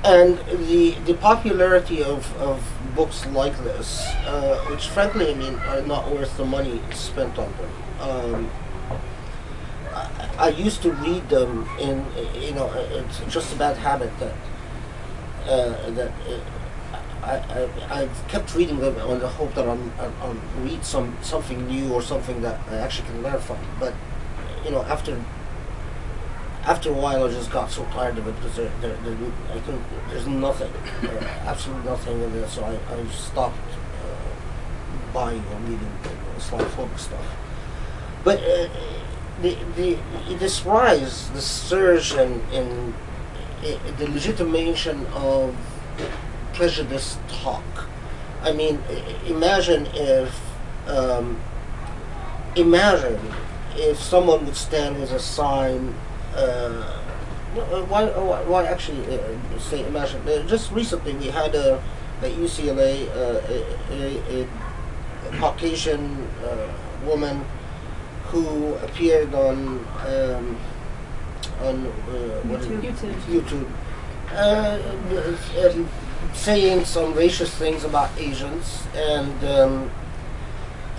And the popularity of books like this, which frankly I mean are not worth the money spent on them. I used to read them in, it's just a bad habit that I've kept reading them on the hope that I'll read something new or something that I actually can learn from. But after a while, I just got so tired of it because there's nothing, absolutely nothing in there. So I stopped buying or reading Islamophobia stuff. But this rise, the surge in the legitimation of prejudice talk. I mean, imagine if someone would stand with a sign. Why actually say imagine? Just recently we had at UCLA a Caucasian woman who appeared on YouTube, saying some racist things about Asians, and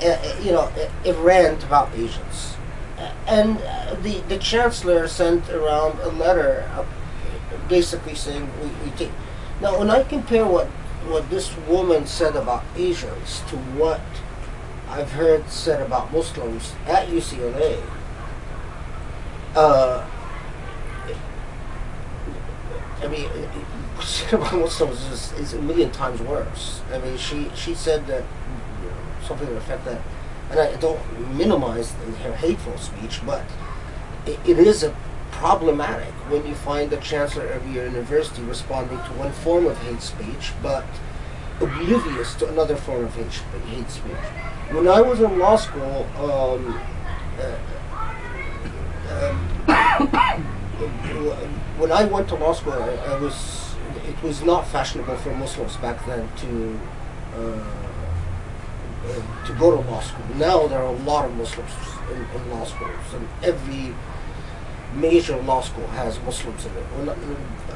a rant about Asians. And the chancellor sent around a letter basically saying we take. Now, when I compare what this woman said about Asians to what I've heard said about Muslims at UCLA, I mean, about Muslims is a million times worse. I mean, she said that something to the effect that, and I don't minimize her hateful speech, but it is a problematic when you find the chancellor of your university responding to one form of hate speech, but oblivious to another form of hate speech. When I was in law school, when I went to law school, it was not fashionable for Muslims back then to go to law school. Now there are a lot of Muslims in law schools, and every major law school has Muslims in it.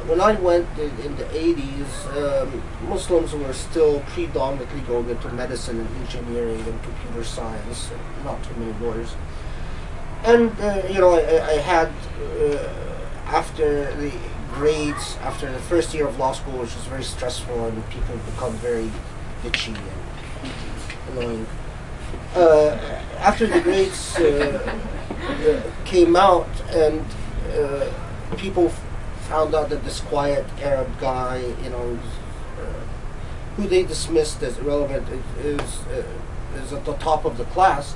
When I went in the 80s, Muslims were still predominantly going into medicine and engineering and computer science, and not too many lawyers. And I had after the grades, after the first year of law school, which was very stressful, and people become very bitchy and annoying. After the grades came out, and people found out that this quiet Arab guy, who they dismissed as irrelevant, is at the top of the class.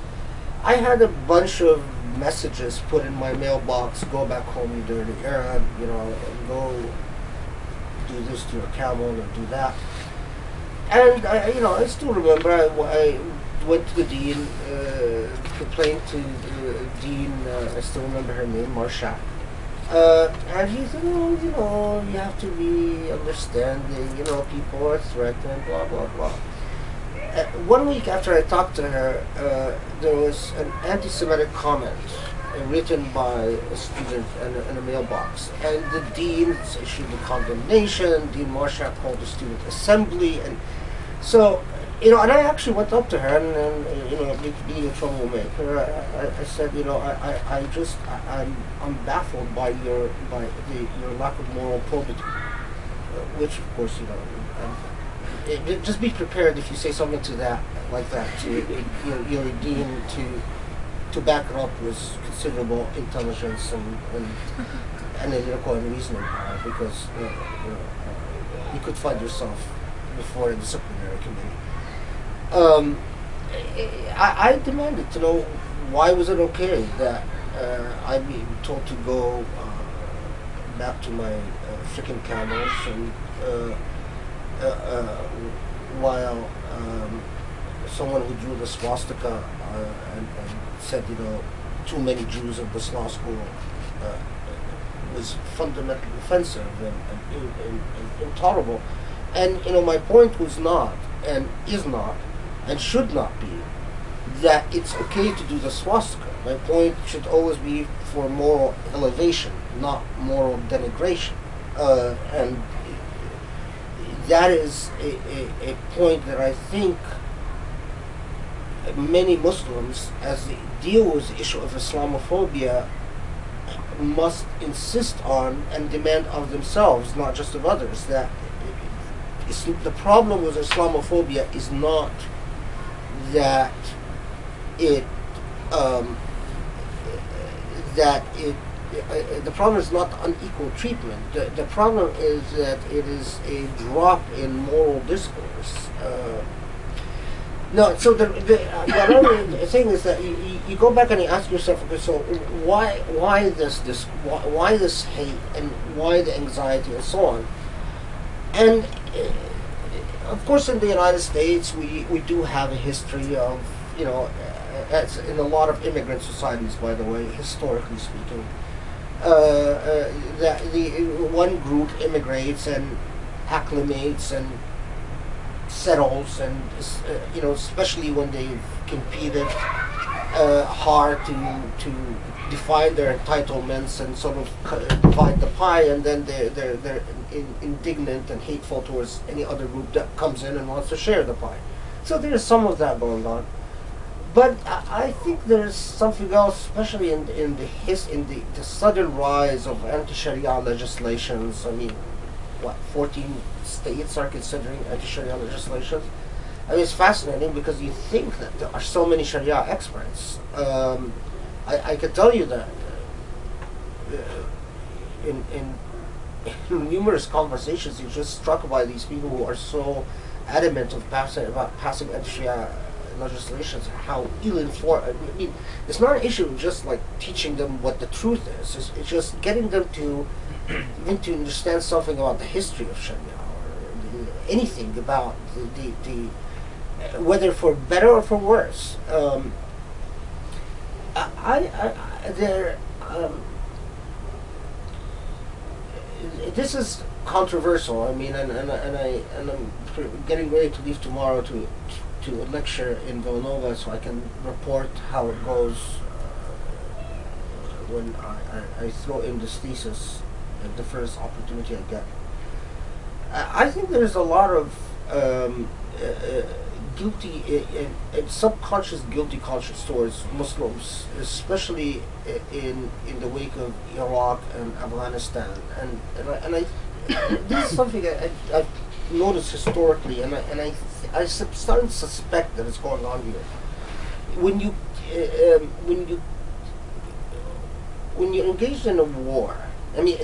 I had a bunch of messages put in my mailbox: "Go back home, you dirty Arab," "Go do this to your camel and do that." And I still remember I went to the dean, complained to the dean. I still remember her name, Marsha. And he said, you have to be understanding. People are threatened, blah blah blah. 1 week after I talked to her, there was an anti-Semitic comment written by a student in a mailbox, and the dean issued a condemnation. Dean Marsha called the student assembly, and so and I actually went up to her and being a troublemaker, I said, I'm baffled by your lack of moral probity, which of course just be prepared if you say something to that like that to your dean to back it up with considerable intelligence and analytical and reasoning power, because you could find yourself before a disciplinary committee. I demanded to know why was it okay that I be told to go back to my freaking camels, and while someone who drew the swastika and said, too many Jews in this law school was fundamentally offensive and intolerable. And my point was not, and is not, and should not be, that it's okay to do the swastika. My point should always be for moral elevation, not moral denigration. And that is a point that I think many Muslims, as they deal with the issue of Islamophobia, must insist on and demand of themselves, not just of others, that the problem with Islamophobia is not that it that it the problem is not unequal treatment. The problem is that it is a drop in moral discourse. No, so the other thing is that you go back and you ask yourself, okay, so why this hate and why the anxiety and so on, and of course in the United States we do have a history of, you know, as in a lot of immigrant societies, by the way, historically speaking, that the one group immigrates and acclimates and settles, and you know, especially when they've competed hard to define their entitlements and sort of divide the pie, and then they're indignant and hateful towards any other group that comes in and wants to share the pie. So there's some of that going on. But I think there's something else, especially in the sudden rise of anti-Sharia legislations. I mean, what, 14 states are considering anti-Sharia legislations? I mean, it's fascinating because you think that there are so many Sharia experts. I can tell you that in numerous conversations, you're just struck by these people who are so adamant about passing anti-Sharia legislations, how ill-informed. I mean, it's not an issue of just like teaching them what the truth is. It's just getting them to even to understand something about the history of Sharia, or anything about the whether for better or for worse. This is controversial. I mean, and I'm getting ready to leave tomorrow to a lecture in Villanova, so I can report how it goes when I throw in this thesis at the first opportunity I get. I think there's a lot of guilty and subconscious guilty conscience towards Muslims, especially in the wake of Iraq and Afghanistan, and I this is something I've noticed historically, and I starting to suspect that it's going on here. When you're engaged in a war, I mean,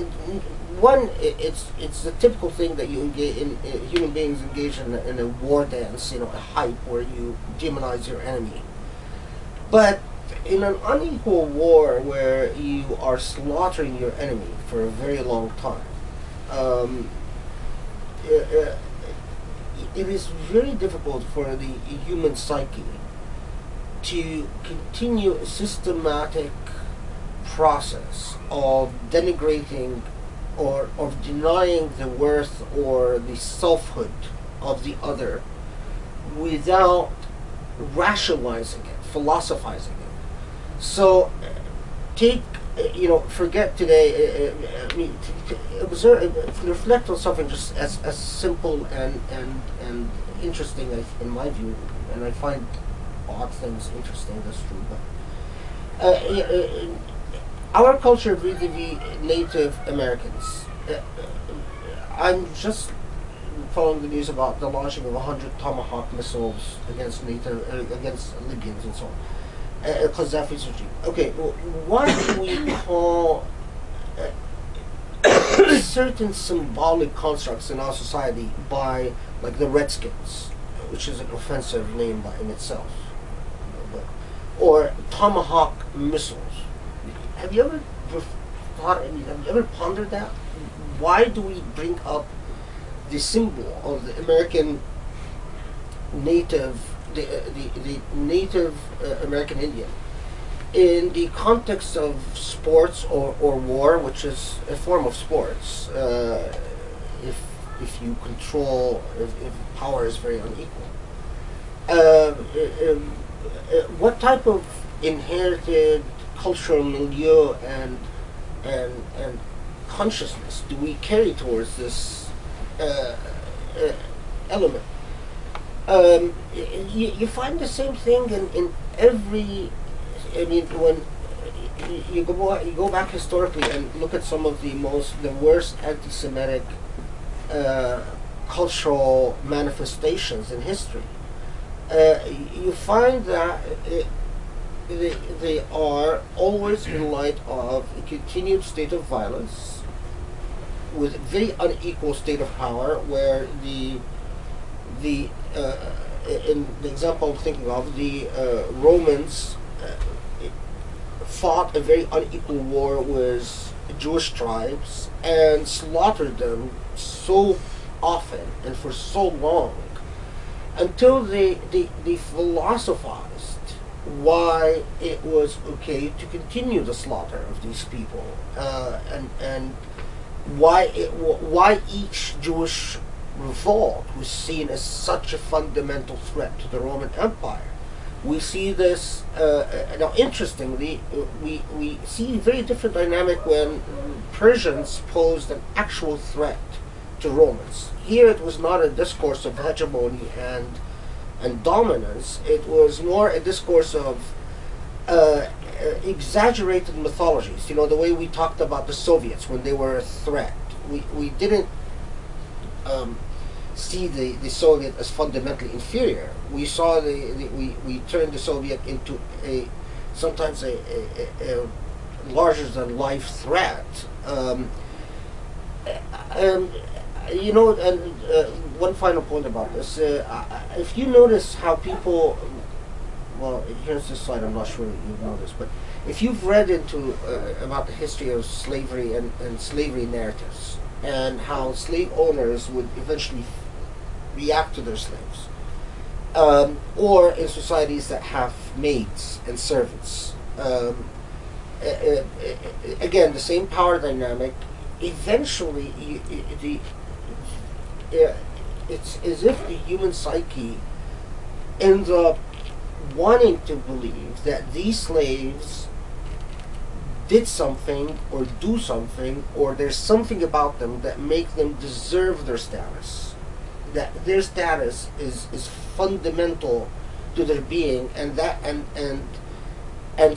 one, it's the typical thing that you engage in, human beings engage in a war dance, you know, a hype where you demonize your enemy. But in an unequal war where you are slaughtering your enemy for a very long time, it is very difficult for the human psyche to continue a systematic process of denigrating or of denying the worth or the selfhood of the other without rationalizing it, philosophizing it. So forget today, I mean, observe, reflect on something just as simple and interesting, in my view, and I find odd things interesting, that's true, but our culture vis-a-vis Native Americans. I'm just following the news about the launching of 100 Tomahawk missiles against Libyans and so on. Qaddafi's regime. Okay, well, why do we call certain symbolic constructs in our society by, like, the Redskins, which is an offensive name in itself, or Tomahawk missiles? Have you ever thought? Have you ever pondered that? Why do we bring up the symbol of the American native? The Native American Indian in the context of sports or war, which is a form of sports, if you control, if power is very unequal. What type of inherited cultural milieu and consciousness do we carry towards this element. You find the same thing in every. I mean, when you go back historically and look at some of the worst anti-Semitic cultural manifestations in history, you find that they are always in light of a continued state of violence with a very unequal state of power, where the in the example I'm thinking of, the Romans fought a very unequal war with Jewish tribes and slaughtered them so often and for so long until they philosophized why it was okay to continue the slaughter of these people, and why each Jewish revolt was seen as such a fundamental threat to the Roman Empire. We see this now. Interestingly, we see a very different dynamic when Persians posed an actual threat to Romans. Here, it was not a discourse of hegemony and dominance. It was more a discourse of exaggerated mythologies. You know, the way we talked about the Soviets when they were a threat. We didn't see the Soviet as fundamentally inferior. We saw we turned the Soviet into sometimes a larger than life threat. You know, and one final point about this: if you notice how people, well, here's this slide. I'm not sure you know this, but if you've read into about the history of slavery and slavery narratives, and how slave owners would eventually react to their slaves, or in societies that have maids and servants. Again, the same power dynamic. Eventually, it's as if the human psyche ends up wanting to believe that these slaves did something or do something, or there's something about them that make them deserve their status, that their status is fundamental to their being, and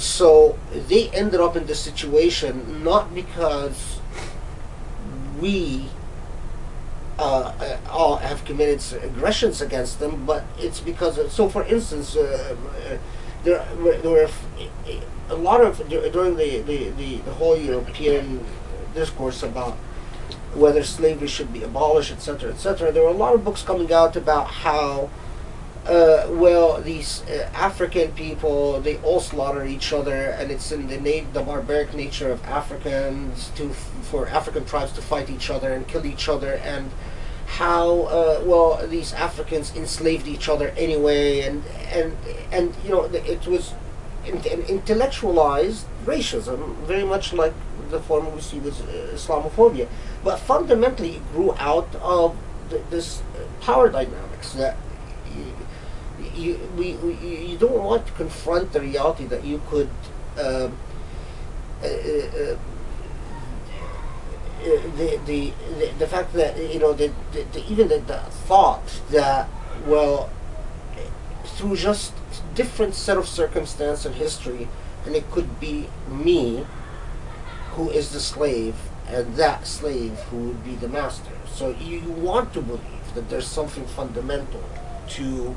so they ended up in this situation not because we all have committed aggressions against them, but it's because of, so for instance, there were a lot of, during the whole European discourse about whether slavery should be abolished, etc., etc., there were a lot of books coming out about how these African people, they all slaughter each other, and it's in the barbaric nature of Africans for African tribes to fight each other and kill each other, and how these Africans enslaved each other anyway, and you know, it was intellectualized racism, very much like the form we see with Islamophobia, but fundamentally it grew out of this power dynamics that you don't want to confront the reality that you could the fact that, you know, even the thought that, well, through just different set of circumstance and history, and it could be me who is the slave and that slave who would be the master. So you want to believe that there's something fundamental to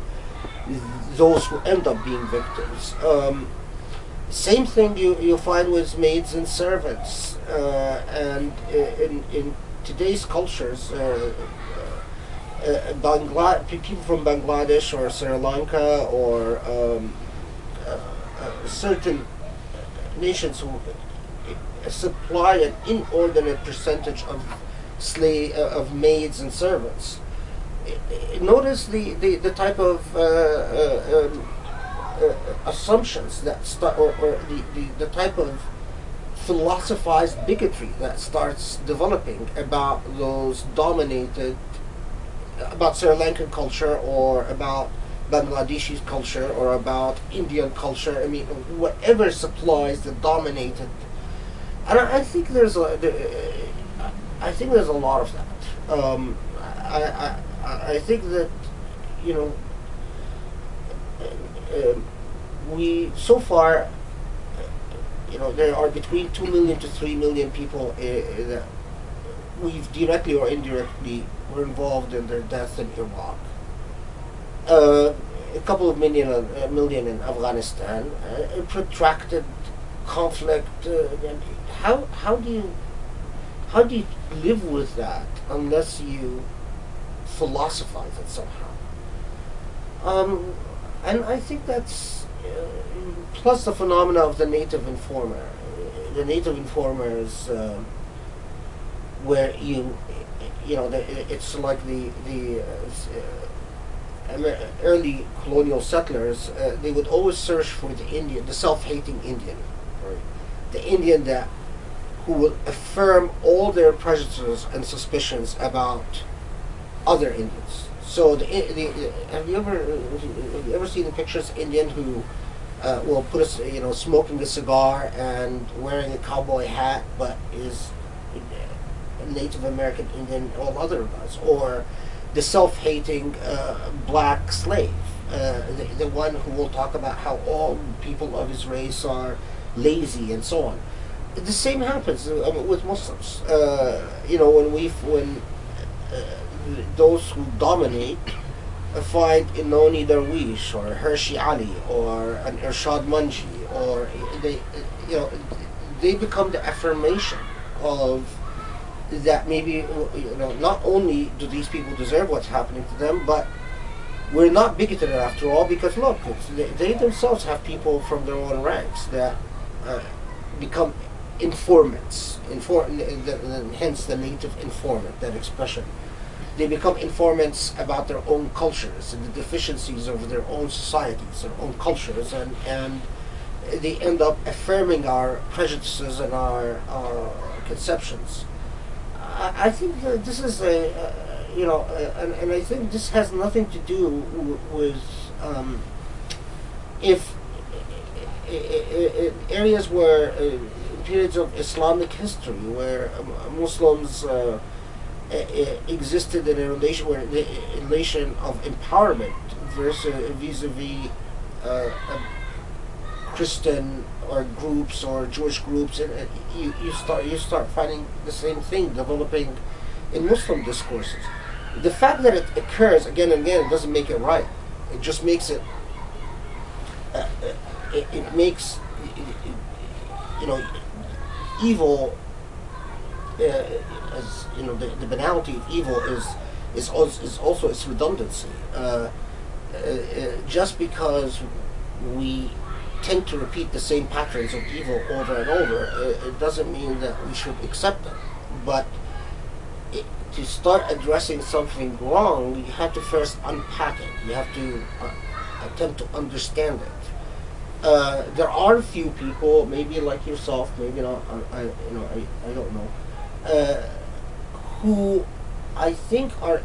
those who end up being victims. Same thing you find with maids and servants, and in today's cultures, people from Bangladesh or Sri Lanka or certain nations who supply an inordinate percentage of maids and servants. Notice the type of assumptions that start, or the type of philosophized bigotry that starts developing about those dominated, about Sri Lankan culture, or about Bangladeshi culture, or about Indian culture. I mean, whatever supplies the dominated. And I think there's a lot of that. I think that, you know, we so far, there are between 2 million to 3 million people that we've directly or indirectly were involved in their deaths in Iraq. A couple of million in Afghanistan. A protracted conflict. How do you live with that unless you philosophize it somehow? And I think that's plus the phenomena of the native informer. The native informer is where it's like the early colonial settlers. They would always search for the self-hating Indian, right? The Indian that who will affirm all their prejudices and suspicions about other Indians. So have you ever seen the pictures of Indian who will put smoking a cigar and wearing a cowboy hat, but is a Native American Indian, all other guys, or the self-hating black slave, the one who will talk about how all people of his race are lazy and so on. The same happens with Muslims. When those who dominate find Inoni Darwish or Hershey Ali or an Irshad Manji, or they become the affirmation of that. Maybe not only do these people deserve what's happening to them, but we're not bigoted after all, because look, they themselves have people from their own ranks that become informants, hence the native informant, that expression. They become informants about their own cultures and the deficiencies of their own societies, their own cultures, and they end up affirming our prejudices and our conceptions. I think that this is and I think this has nothing to do with if areas where periods of Islamic history where Muslims existed in a relation of empowerment versus vis-a-vis Christian or groups or Jewish groups, and you start finding the same thing developing in Muslim discourses. The fact that it occurs again and again doesn't make it right. It just makes it. It makes evil. As the banality of evil is also its redundancy. Just because we tend to repeat the same patterns of evil over and over, it doesn't mean that we should accept them. But to start addressing something wrong, you have to first unpack it. You have to attempt to understand it. There are a few people, maybe like yourself, maybe not. I don't know, who I think are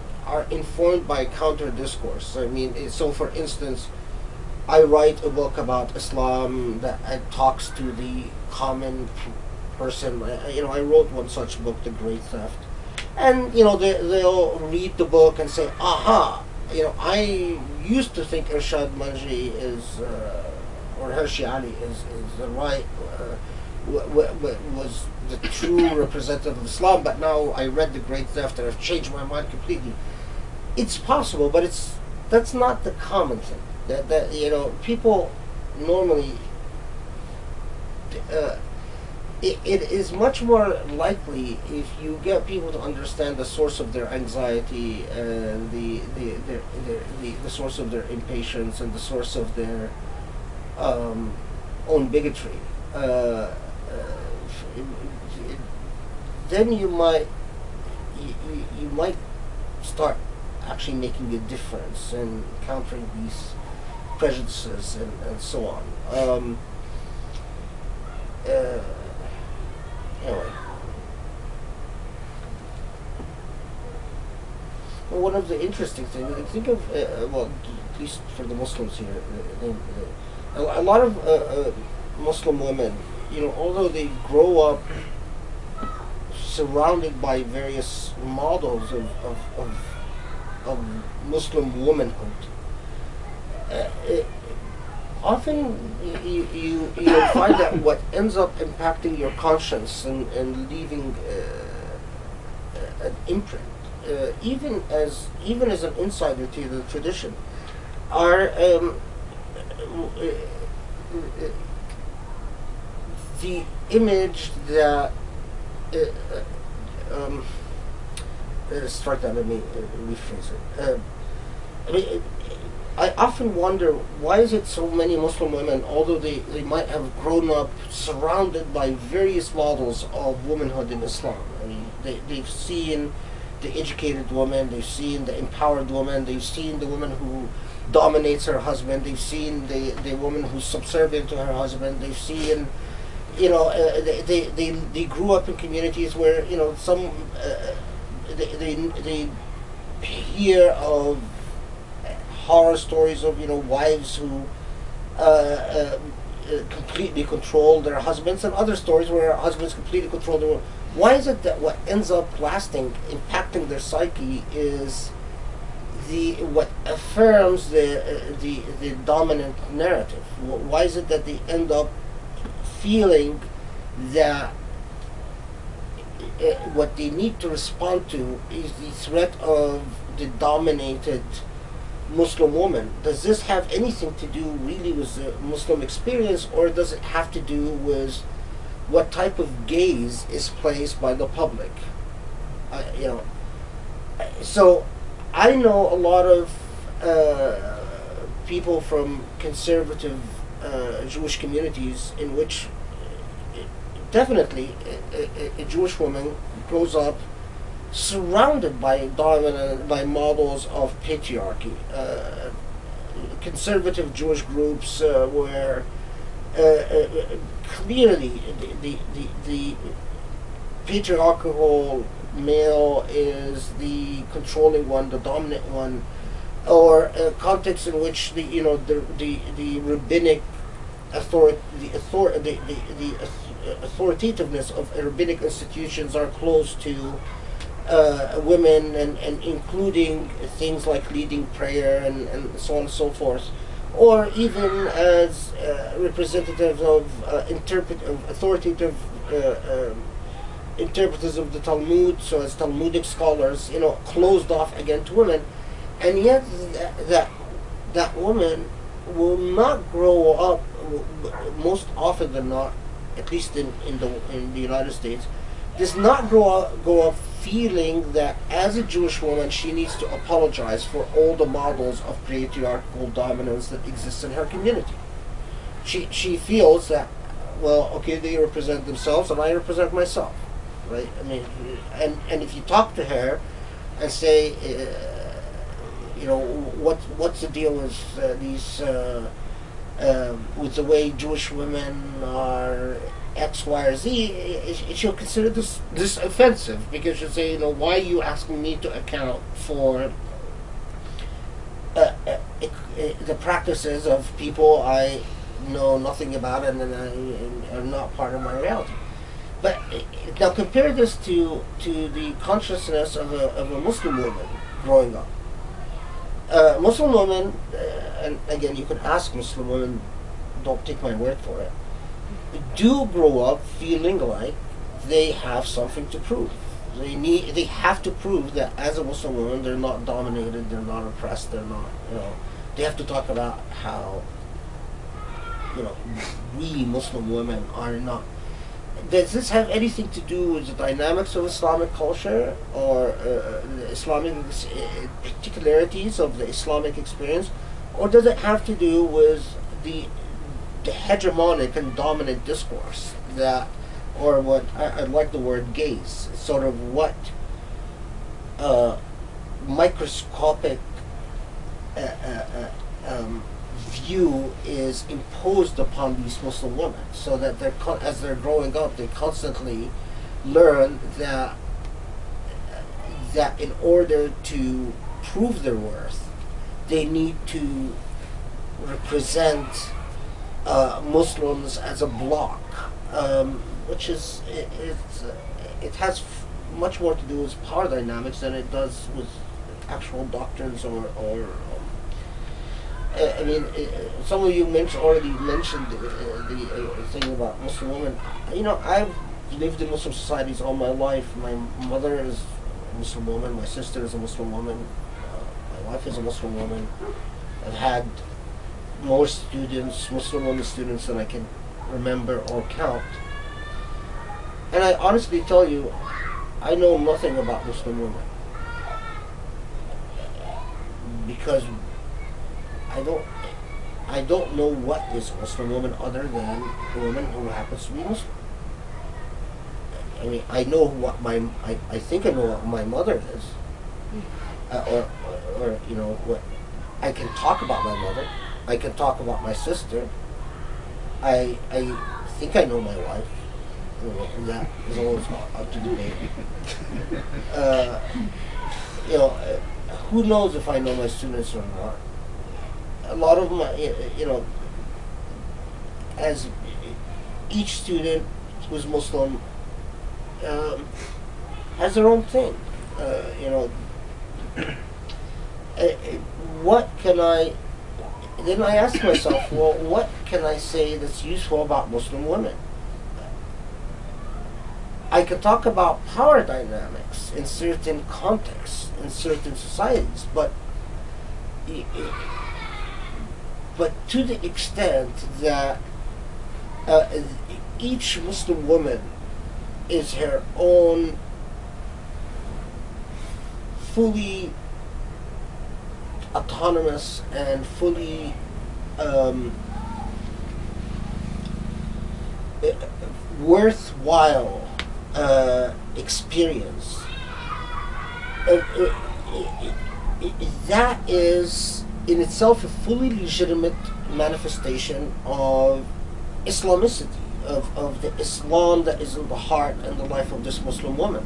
informed by counter discourse. I mean, so for instance, I write a book about Islam that talks to the common person. I wrote one such book, The Great Theft, and they'll read the book and say, "Aha! I used to think Irshad Manji or Hershey Ali is the right was the true representative of Islam, but now I read The Great Theft and I've changed my mind completely." It's possible, but that's not the common thing. That people normally. It is much more likely if you get people to understand the source of their anxiety and the source of their impatience and the source of their own bigotry. Then you might start actually making a difference and countering these prejudices and so on. Anyway, well, one of the interesting things, think of at least for the Muslims here, a lot of Muslim women, although they grow up surrounded by various models of of Muslim womanhood, it, often you'll find that what ends up impacting your conscience and leaving an imprint, even as an insider to the tradition, are the image that start that. Let me rephrase it. I mean, I often wonder, why is it so many Muslim women, although they might have grown up surrounded by various models of womanhood in Islam. I mean, they've seen the educated woman, they've seen the empowered woman, they've seen the woman who dominates her husband, they've seen the woman who's subservient to her husband, they've seen, they grew up in communities where, some, they hear of horror stories of wives who completely control their husbands, and other stories where husbands completely control their women. Why is it that what ends up lasting, impacting their psyche, is what affirms the dominant narrative? Why is it that they end up feeling that what they need to respond to is the threat of the dominated Muslim woman? Does this have anything to do really with the Muslim experience, or does it have to do with what type of gaze is placed by the public? So I know a lot of people from conservative Jewish communities in which definitely a Jewish woman grows up surrounded by models of patriarchy. Conservative Jewish groups where clearly the patriarchal male is the controlling one, the dominant one, or a context in which the rabbinic the authoritativeness of rabbinic institutions are close to women, and including things like leading prayer and so on and so forth, or even as representatives of authoritative interpreters of the Talmud, so as Talmudic scholars, closed off again to women, and yet that woman will not grow up, most often than not, at least in the United States, does not grow up feeling that as a Jewish woman she needs to apologize for all the models of patriarchal dominance that exist in her community. She feels that, well, okay, they represent themselves and I represent myself, right? I mean, and if you talk to her and say, what's the deal with these with the way Jewish women are X, Y, or Z, she'll consider this offensive, because she'll say, why are you asking me to account for the practices of people I know nothing about and are not part of my reality? But now compare this to the consciousness of a Muslim woman growing up. Muslim women, and again, you can ask Muslim women, don't take my word for it, do grow up feeling like they have something to prove. They have to prove that as a Muslim woman, they're not dominated, they're not oppressed, they're not, they have to talk about how, we Muslim women are not. Does this have anything to do with the dynamics of Islamic culture, or the Islamic particularities of the Islamic experience, or does it have to do with the hegemonic and dominant discourse that, or what I like the word gaze, sort of what microscopic view is imposed upon these Muslim women, so that as they're growing up, they constantly learn that in order to prove their worth, they need to represent Muslims as a bloc, which is it has much more to do with power dynamics than it does with actual doctrines I mean, some of you already mentioned the thing about Muslim women. You know, I've lived in Muslim societies all my life. My mother is a Muslim woman. My sister is a Muslim woman. My wife is a Muslim woman. I've had more students, Muslim women students, than I can remember or count. And I honestly tell you, I know nothing about Muslim women. Because I don't know what is a Muslim woman other than a woman who happens to be Muslim. I mean, I know what I think I know what my mother is, or you know what. I can talk about my mother. I can talk about my sister. I think I know my wife. You know, and that is always up to debate. You know, who knows if I know my students or not? A lot of them, you know, as each student who's Muslim has their own thing. You know, what can I? Then I ask myself, well, what can I say that's useful about Muslim women? I can talk about power dynamics in certain contexts, in certain societies, but to the extent that each Muslim woman is her own fully autonomous and fully worthwhile experience, that is in itself a fully legitimate manifestation of Islamicity, of the Islam that is in the heart and the life of this Muslim woman.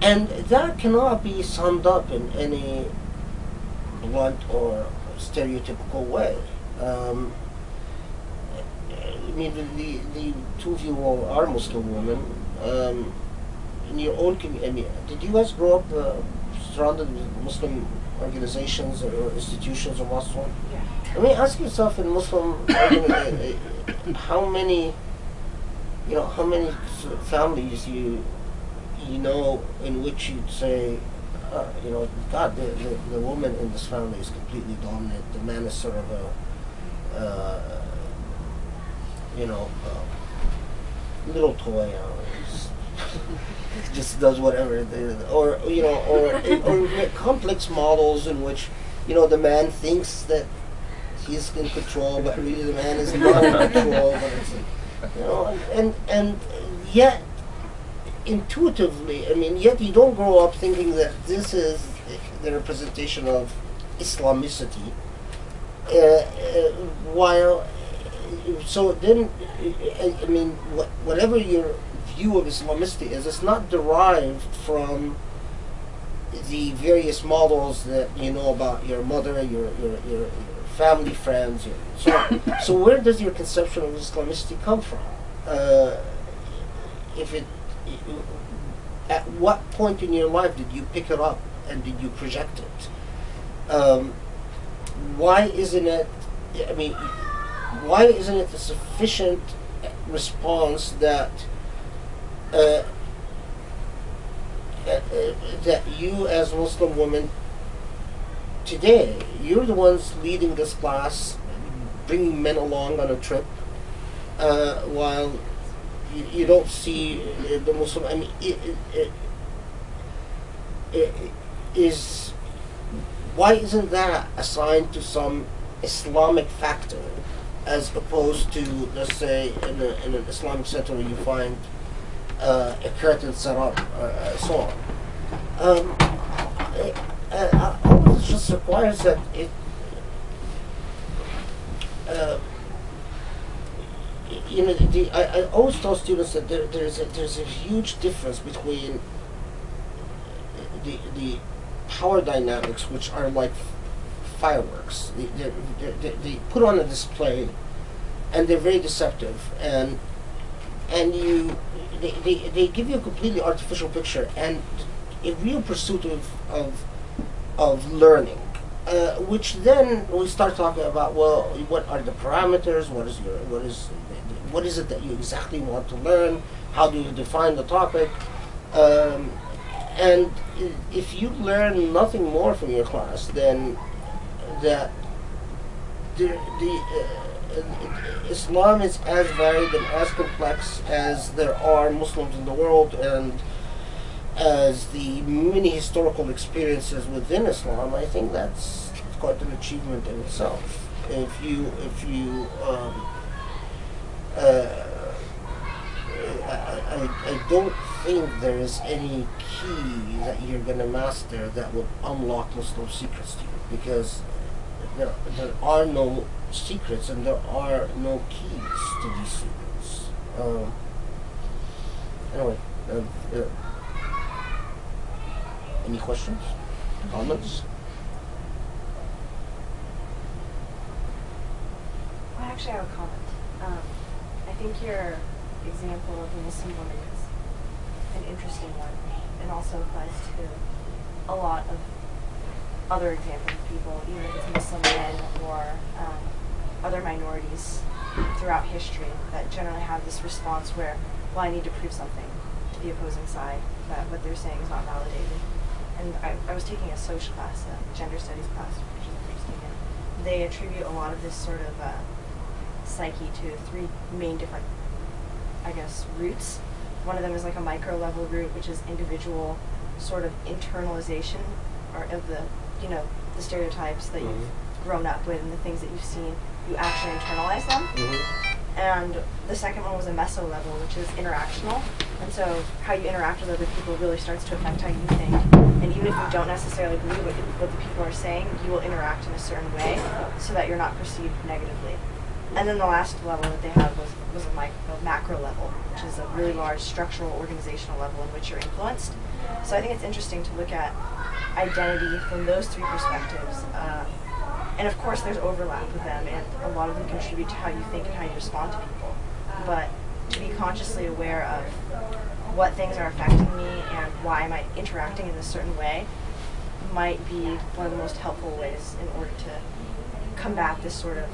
And that cannot be summed up in any blunt or stereotypical way. I mean, the two of you all are Muslim women. In your own community, I mean, did you guys grow up surrounded with Muslim organizations or institutions or Muslim? Yeah. I mean, ask yourself in Muslim, how many families you know in which you'd say, you know, God, the woman in this family is completely dominant. The man is sort of a, you know, little toy. Just does whatever, or you know, or complex models in which, you know, the man thinks that he's in control, but really the man is not in control. But it's, you know, and yet intuitively, I mean, yet you don't grow up thinking that this is the representation of Islamicity. While, so then, I mean, whatever your view of Islamicity is, it's not derived from the various models that you know about your mother, your family, friends, so on. So where does your conception of Islamicity come from? At what point in your life did you pick it up and did you project it? Why isn't it? I mean, why isn't it a sufficient response that that you as Muslim women today, you're the ones leading this class, bringing men along on a trip, while you don't see the Muslim. I mean, why isn't that assigned to some Islamic factor, as opposed to, let's say, in an Islamic center where you find a curtain set up, so on. All this just requires that it. You know, I always tell students that there's a huge difference between the power dynamics, which are like fireworks. They put on a display, and they're very deceptive, and they give you a completely artificial picture, and a real pursuit of of learning, which then we start talking about, well, what are the parameters? What is it that you exactly want to learn? How do you define the topic? Um, and if you learn nothing more from your class than that Islam is as varied and as complex as there are Muslims in the world, and as the many historical experiences within Islam, I think that's quite an achievement in itself. Uh, I don't think there is any key that you're going to master that will unlock Muslim secrets to you, because there are no secrets and there are no keys to these secrets. Anyway, any questions? Comments? I actually have a comment. I think your example of the Muslim woman is an interesting one, and also applies to a lot of other examples of people, even if it's Muslim men or other minorities throughout history, that generally have this response where, well, I need to prove something to the opposing side, that what they're saying is not validated. And I was taking a social class, a gender studies class, which is interesting, and they attribute a lot of this sort of psyche to three main different, I guess, roots. One of them is like a micro level root, which is individual sort of internalization, or of the, you know, the stereotypes that you've grown up with and the things that you've seen, you actually internalize them. And the second one was a meso level, which is interactional. And so how you interact with other people really starts to affect how you think. And even if you don't necessarily believe what the people are saying, you will interact in a certain way so that you're not perceived negatively. And then the last level that they had was a macro level, which is a really large structural organizational level in which you're influenced. So I think it's interesting to look at identity from those three perspectives. And of course there's overlap with them, and a lot of them contribute to how you think and how you respond to people. But to be consciously aware of what things are affecting me and why am I interacting in a certain way might be one of the most helpful ways in order to combat this sort of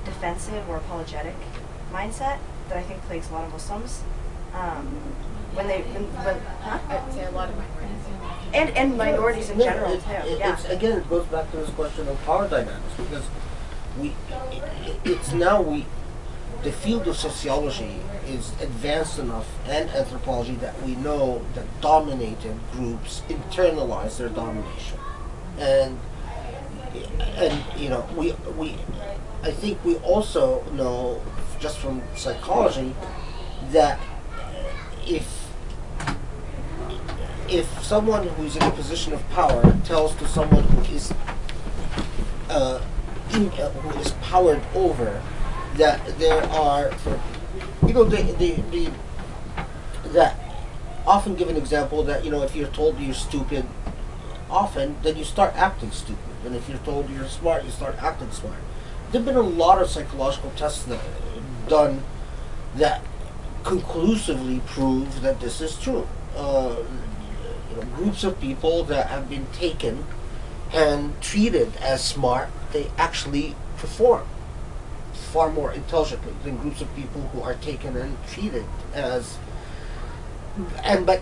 defensive or apologetic mindset that I think plagues a lot of Muslims. I'd say a lot of minorities. And minorities in general too. Again, it goes back to this question of power dynamics, because the field of sociology is advanced enough, and anthropology, that we know that dominated groups internalize their domination, and you know, I think we also know just from psychology that if someone who's in a position of power tells to someone who is powered over that there are, you know, that often give an example that, you know, if you're told you're stupid often, then you start acting stupid, and if you're told you're smart, you start acting smart. There have been a lot of psychological tests done that conclusively prove that this is true. You know, groups of people that have been taken and treated as smart, they actually perform far more intelligently than groups of people who are taken and treated as. But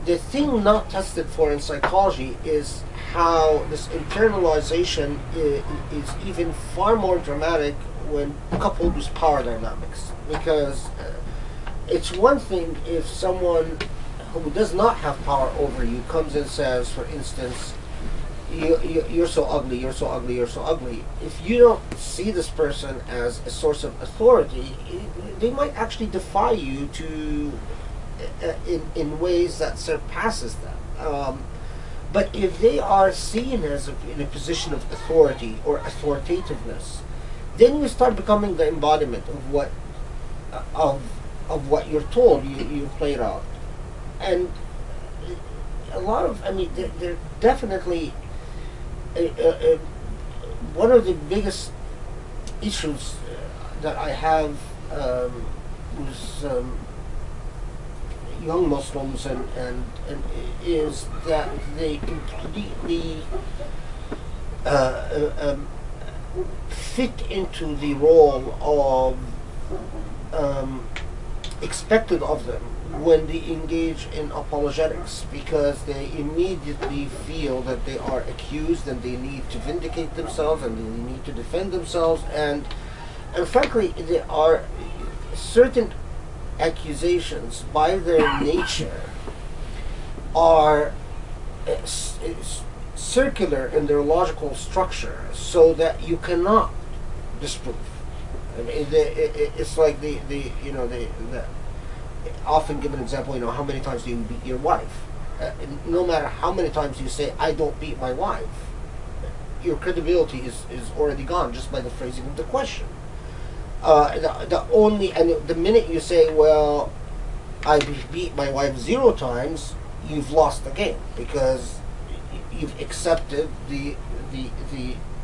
the thing not tested for in psychology is how this internalization is even far more dramatic when coupled with power dynamics. Because it's one thing if someone who does not have power over you comes and says, for instance, you're so ugly, you're so ugly, you're so ugly. If you don't see this person as a source of authority, they might actually defy you in ways that surpasses them. But if they are seen as in a position of authority or authoritativeness, then you start becoming the embodiment of what you're told. You play it out. And a lot of, I mean, they're definitely one of the biggest issues that I have was young Muslims and is that they completely fit into the role of expected of them when they engage in apologetics, because they immediately feel that they are accused and they need to vindicate themselves and they need to defend themselves, and frankly there are certain accusations by their nature are circular in their logical structure, so that you cannot disprove. I mean, it's like the often given example. How many times do you beat your wife? No matter how many times you say I don't beat my wife, your credibility is already gone just by the phrasing of the question. The minute you say, well, I beat my wife 0 times, you've lost the game, because you've accepted the